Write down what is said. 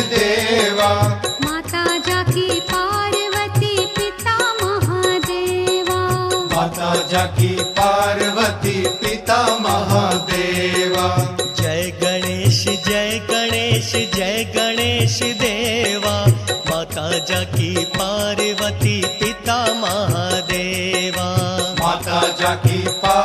देवा। माता जाकी पार्वती पिता महादेवा। माता जाकी पार्वती पिता महादेवा। जय गणेश जय गणेश जय गणेश देवा। माता जाकी पार्वती पिता महादेवा। माता जाकी पार्वती